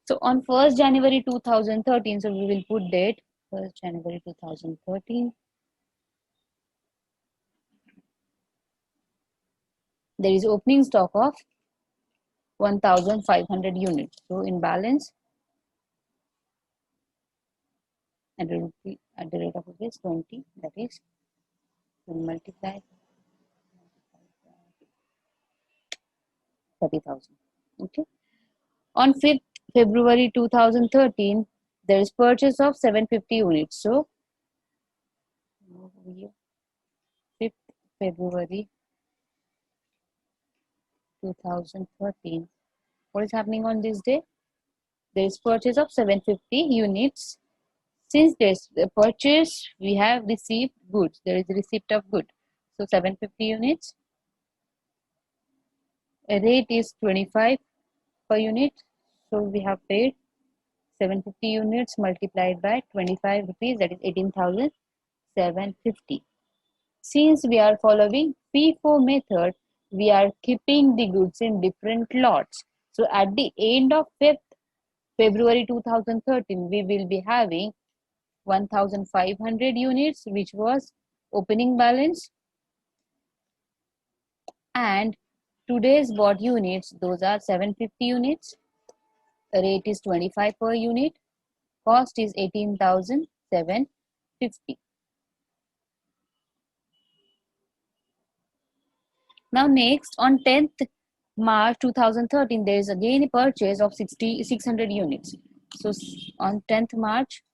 So on 1st January 2013, so we will put date 1st January 2013. There is opening stock of 1,500 units. So in balance at the rate of rupees 20, that is multiply 30,000. Okay. On 5th February 2013, there is purchase of 750 units. So 5th February 2013. What is happening on this day? There is purchase of 750 units. Since there's the purchase, we have received goods. There is a receipt of good. So 750 units. A rate is 25 per unit. So we have paid 750 units multiplied by 25 rupees, that is 18,750. Since we are following FIFO method, we are keeping the goods in different lots. So at the end of 5th February 2013, we will be having 1,500 units, which was opening balance, and today's bought units, those are 750 units. Rate is 25 per unit. Cost is 18,750. Now next, on 10th March 2013, there is again a purchase of 600 units. So on 10th March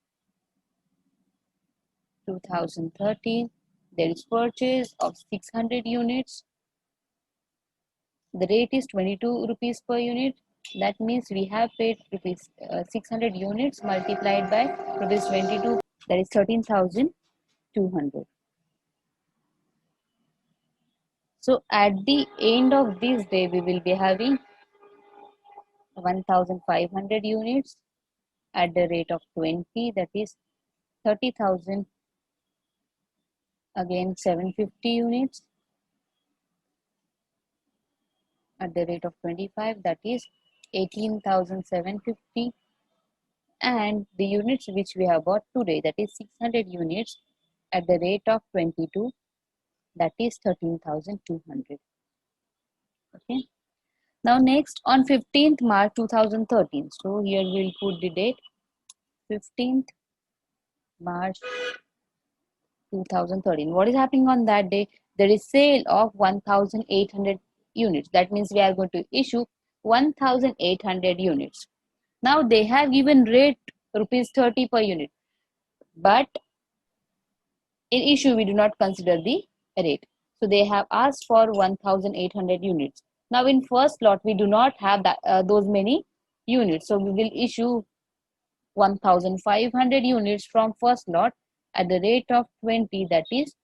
2013, there is purchase of 600 units. The rate is 22 rupees per unit. That means we have paid rupees 600 units multiplied by rupees 22, that is 13,200. So at the end of this day, we will be having 1,500 units at the rate of 20, that is 30,000. Again 750 units at the rate of 25, that is 18,750. And the units which we have bought today, that is 600 units at the rate of 22, that is 13,200. Okay. Now next, on 15th March 2013, so here we'll put the date 15th March 2013. What is happening on that day? There is sale of 1,800 units. That means we are going to issue 1,800 units. Now they have given rate rupees 30 per unit, but in issue we do not consider the rate. So they have asked for 1,800 units. Now in first lot we do not have that those many units, so we will issue 1,500 units from first lot at the rate of 20, that is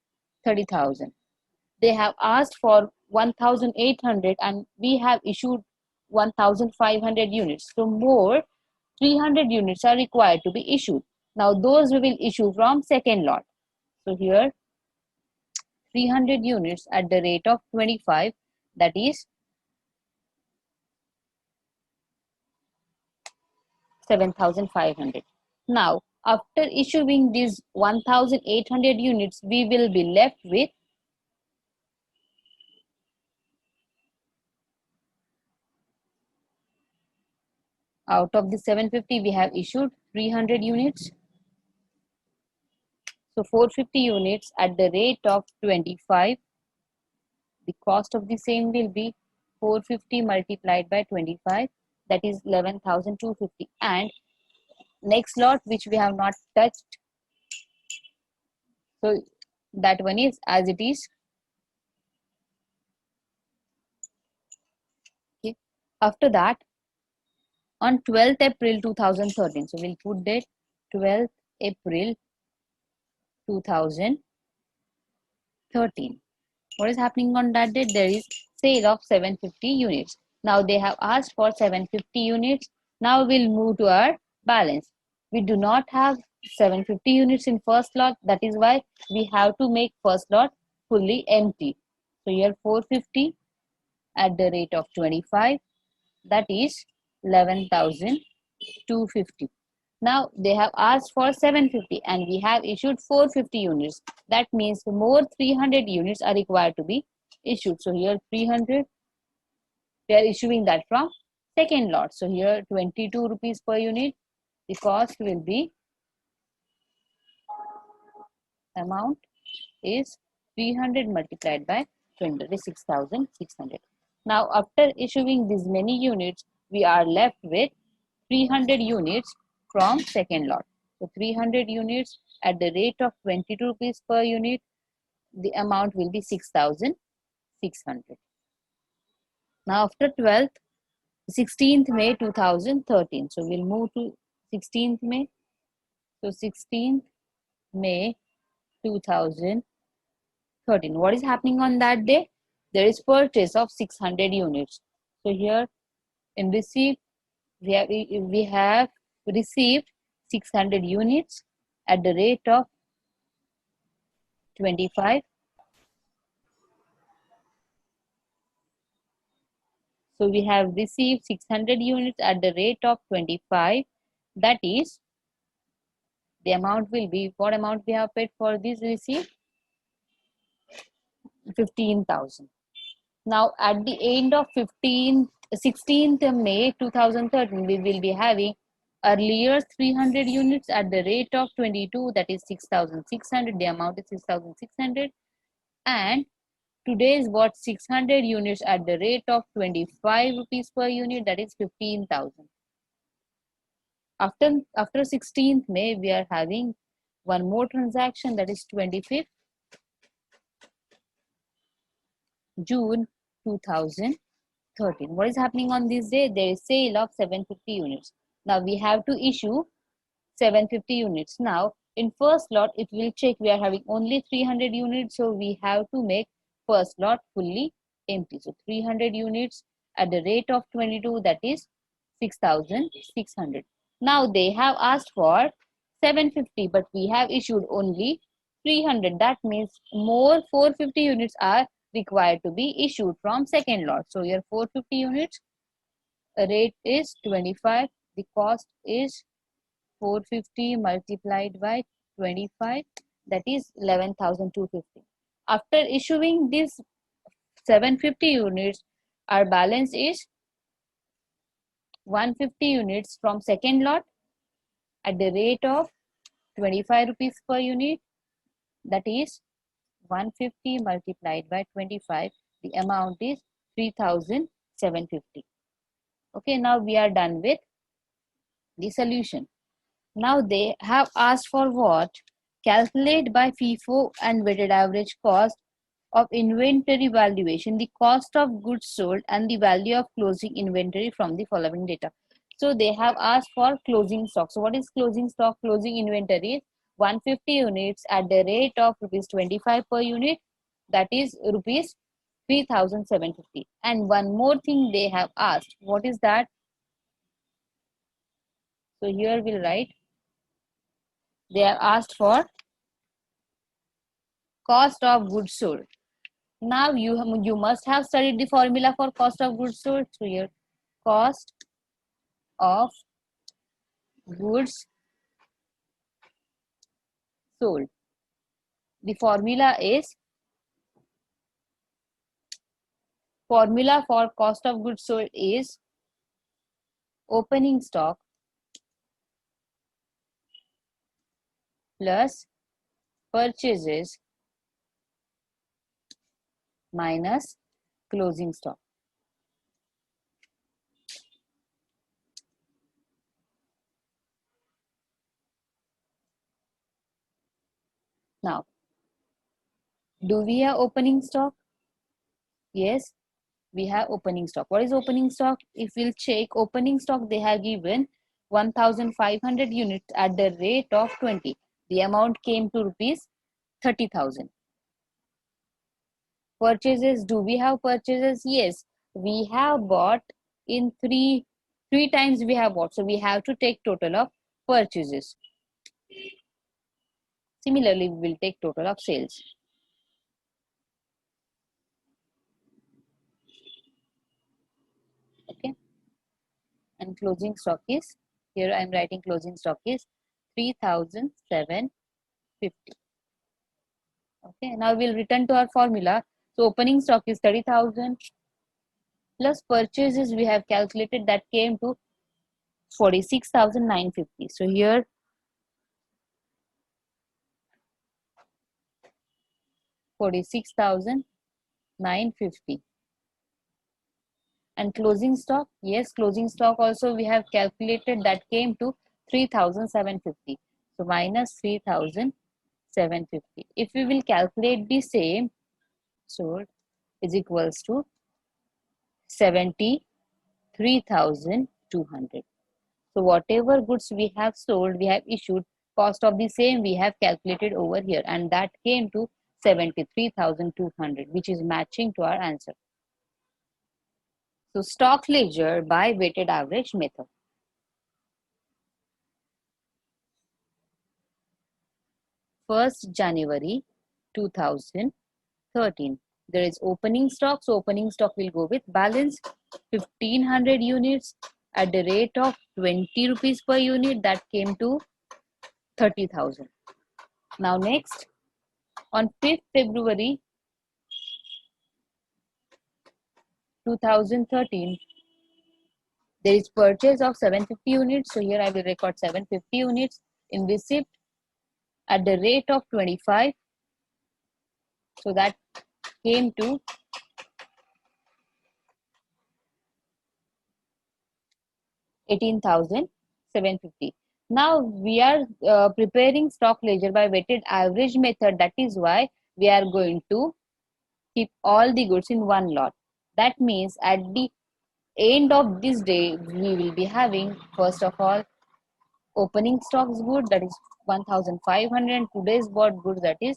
30,000. They have asked for 1,800 and we have issued 1,500 units. So more 300 units are required to be issued. Now those we will issue from second lot. So here 300 units at the rate of 25, that is 7,500. Now after issuing these 1,800 units, we will be left with out of the 750 we have issued 300 units. So 450 units at the rate of 25. The cost of the same will be 450 multiplied by 25, that is 11,250. And next lot which we have not touched, so that one is as it is. Okay. After that, on 12th April 2013, so we'll put date 12th April 2013. What is happening on that date? There is sale of 750 units. Now they have asked for 750 units. Now we'll move to our balance. We do not have 750 units in first lot. That is why we have to make first lot fully empty. So here 450 at the rate of 25, that is 11,000 250. Now they have asked for 750 and we have issued 450 units. That means more 300 units are required to be issued. So here 300, we are issuing that from second lot. So here 22 rupees per unit. The cost will be, amount is 300 multiplied by 20, that is 6,600. Now after issuing these many units, we are left with 300 units from second lot. So 300 units at the rate of 22 rupees per unit, the amount will be 6,600. Now after 12th, 16th May 2013. So we'll move to 16th May. So 16th May 2013. What is happening on that day? There is purchase of 600 units. So here in receipt, we have received 600 units at the rate of 25. So we have received 600 units at the rate of 25. That is, the amount will be, what amount we have paid for this receipt? 15,000. Now at the end of 16th May 2013, we will be having earlier 300 units at the rate of 22, that is 6,600. The amount is 6,600. And today's what, 600 units at the rate of 25 rupees per unit, that is 15,000. After 16th May, we are having one more transaction, that is 25th June 2013. What is happening on this day? There is sale of 750 units. Now we have to issue 750 units. Now in first lot, it will check we are having only 300 units. So we have to make first lot fully empty. So 300 units at the rate of 22, that is 6,600. Now they have asked for 750, but we have issued only 300. That means more 450 units are required to be issued from second lot. So here 450 units, rate is 25. The cost is 450 multiplied by 25, that is 11,250. After issuing this 750 units, our balance is 150 units from second lot at the rate of 25 rupees per unit, that is 150 multiplied by 25. The amount is 3,750. Okay, now we are done with the solution. Now they have asked for what? Calculate by FIFO and weighted average cost of inventory valuation, the cost of goods sold and the value of closing inventory from the following data. So they have asked for closing stock. So what is closing stock? Closing inventory is 150 units at the rate of rupees 25 per unit, that is rupees 3,750. And one more thing they have asked. What is that? So here we'll write, they are asked for cost of goods sold. Now you must have studied the formula for cost of goods sold. So here cost of goods sold. The formula for cost of goods sold is opening stock plus purchases minus closing stock. Now, do we have opening stock? Yes, we have opening stock. What is opening stock? If we'll check opening stock, they have given 1,500 units at the rate of 20. The amount came to rupees 30,000. Purchases, do we have purchases? Yes, we have bought in three times we have bought. So we have to take total of purchases. Similarly, we will take total of sales. Okay. And closing stock is Here I am writing closing stock is 3,750. Okay, now we'll return to our formula. So opening stock is 30,000 plus purchases we have calculated that came to 46,950. So here 46,950. And closing stock, yes, closing stock also we have calculated that came to 3,750. So minus 3,750. If we will calculate the same, sold is equals to 73,200. So whatever goods we have sold, we have issued, cost of the same we have calculated over here, and that came to 73,200, which is matching to our answer. So stock ledger by weighted average method. First January 2013. There is opening stock. So opening stock will go with balance 1500 units at the rate of 20 rupees per unit. That came to 30,000. Now next, on 5th February 2013, there is purchase of 750 units. So here I will record 750 units in receipt at the rate of 25. So that came to 18,750. Now we are preparing stock ledger by weighted average method. That is why we are going to keep all the goods in one lot. That means at the end of this day, we will be having, first of all, opening stocks good, that is 1,500, and today's bought goods, that is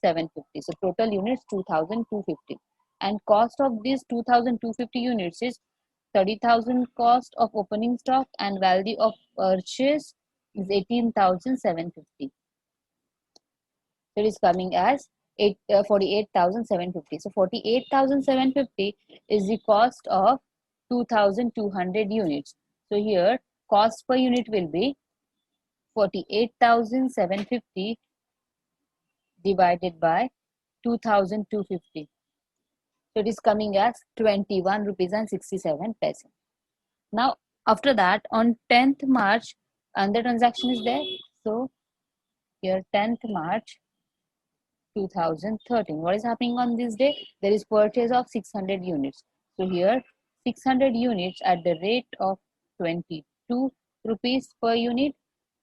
750. So total units 2,250. And cost of these 2,250 units is 30,000 cost of opening stock, and value of purchase is 18,750. It is coming as 48,750. So 48,750 is the cost of 2,200 units. So here cost per unit will be 48,750 divided by 2,250. So it is coming as 21 rupees and 67 paise. Now after that, on 10th March, another transaction is there. So here 10th March 2013. What is happening on this day? There is purchase of 600 units. So here 600 units at the rate of 22 rupees per unit.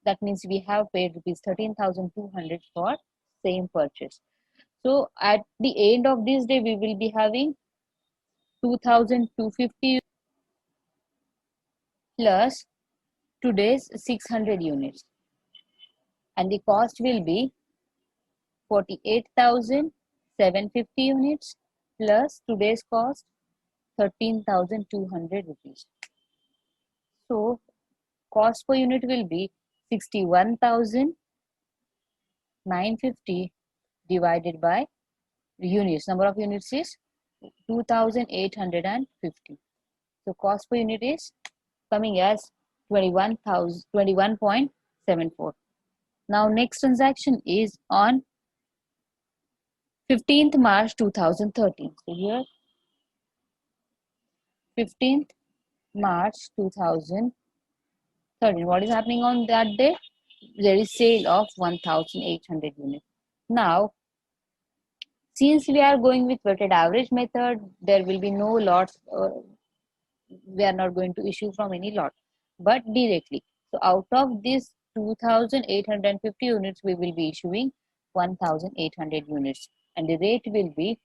That means we have paid rupees 13,200 for same purchase. So at the end of this day, we will be having 2,250 plus today's 600 units, and the cost will be 48,750 units plus today's cost 13,200 rupees. So cost per unit will be 61,950 divided by units. Number of units is 2,850. So cost per unit is coming as 21.74. Now next transaction is on 15th March 2013. So here 15th March 2013. What is happening on that day? There is sale of 1,800 units. Now since we are going with weighted average method, there will be no lots. We are not going to issue from any lot, but directly. So out of this 2,850 units, we will be issuing 1,800 units, and the rate will be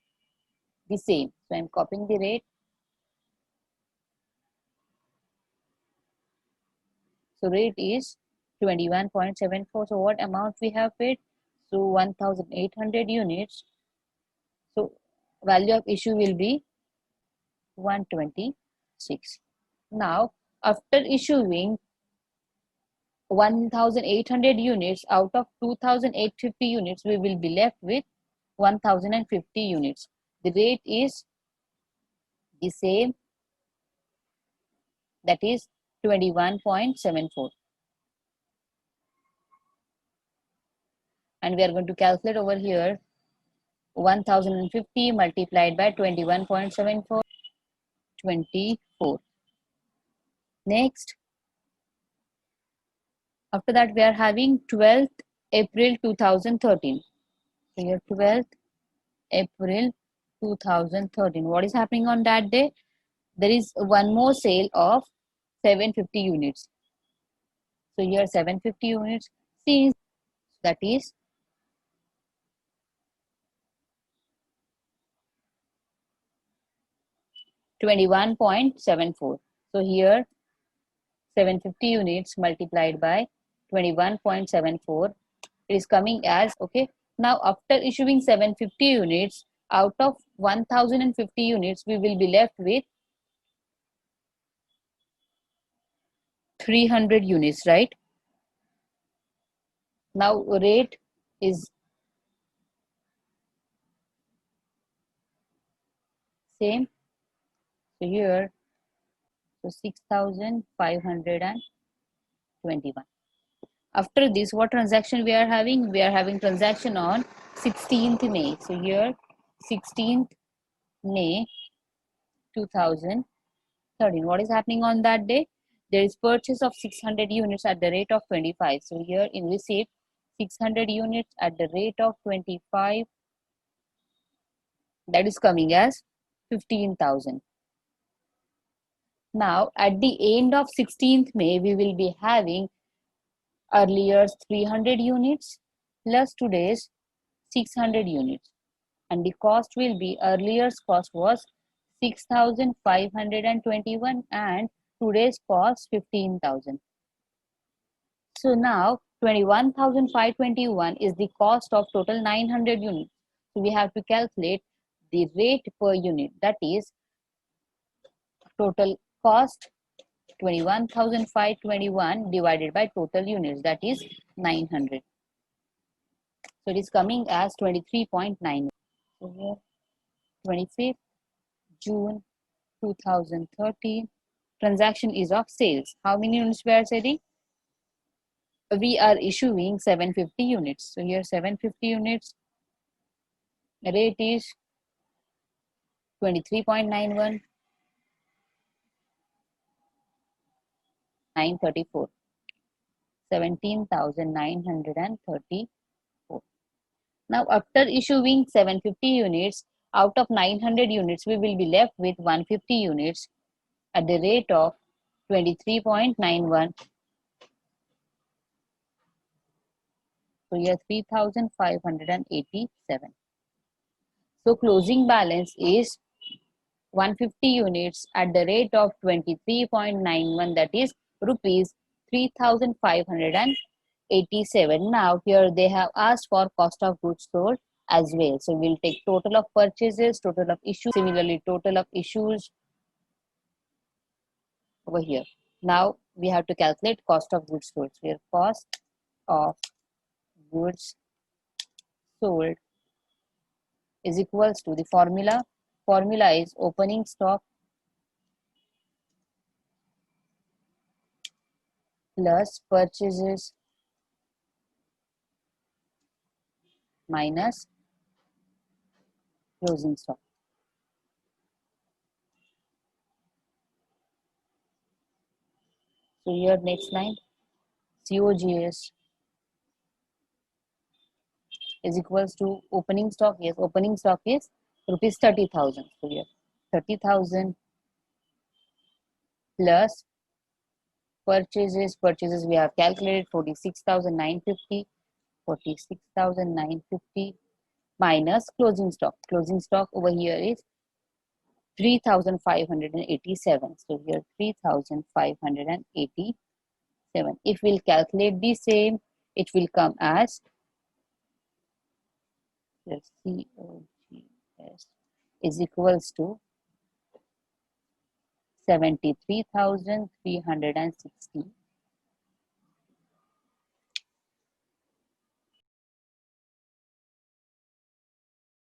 the same. So I am copying the rate. So rate is 21.74. So what amount we have paid? So 1,800 units. So value of issue will be 126. Now after issuing 1,800 units out of 2,850 units, we will be left with 1,050 units. The rate is the same, that is 21.74. and we are going to calculate over here 1050 multiplied by 21.74, 24. Next, after that we are having 12th April 2013. So here 12th April 2013. What is happening on that day? There is one more sale of 750 units. So here 750 units, since that is 21.74. So here 750 units multiplied by 21.74, it is coming as, okay. Now after issuing 750 units, out of 1050 units, we will be left with 300 units, right? Now rate is same. So here, so 6,521. After this, what transaction we are having? We are having transaction on 16th May. So here 16th May 2013. What is happening on that day? There is purchase of 600 units at the rate of 25. So here in receipt, 600 units at the rate of 25, that is coming as 15,000. Now at the end of 16th May, we will be having earlier 300 units plus today's 600 units, and the cost will be, earlier's cost was 6,521 and today's cost 15,000. So now 21,521 is the cost of total 900 units. So we have to calculate the rate per unit, that is total cost 21,521 divided by total units, that is 900. So it is coming as 23.9. So here 25th June 2013, transaction is of sales. How many units we are selling? We are issuing 750 units. So here 750 units, rate is 23.91, 934, 17,934. Now after issuing 750 units, out of 900 units, we will be left with 150 units at the rate of 23.91. So here 3,587. So closing balance is 150 units at the rate of 23.91, that is rupees 3,587. Now here they have asked for cost of goods sold as well. So we'll take total of purchases, total of issues, similarly total of issues over here. Now we have to calculate cost of goods sold. So here cost of goods sold is equals to the formula. Formula is opening stock plus purchases minus closing stock. So here next line, COGS is equals to opening stock. Yes, opening stock is rupees 30,000. So here 30,000 plus purchases we have calculated 46,950, 46,950 minus closing stock. Closing stock over here is 3,587. So here 3,587. If we'll calculate the same, it will come as COGS is equals to 73,360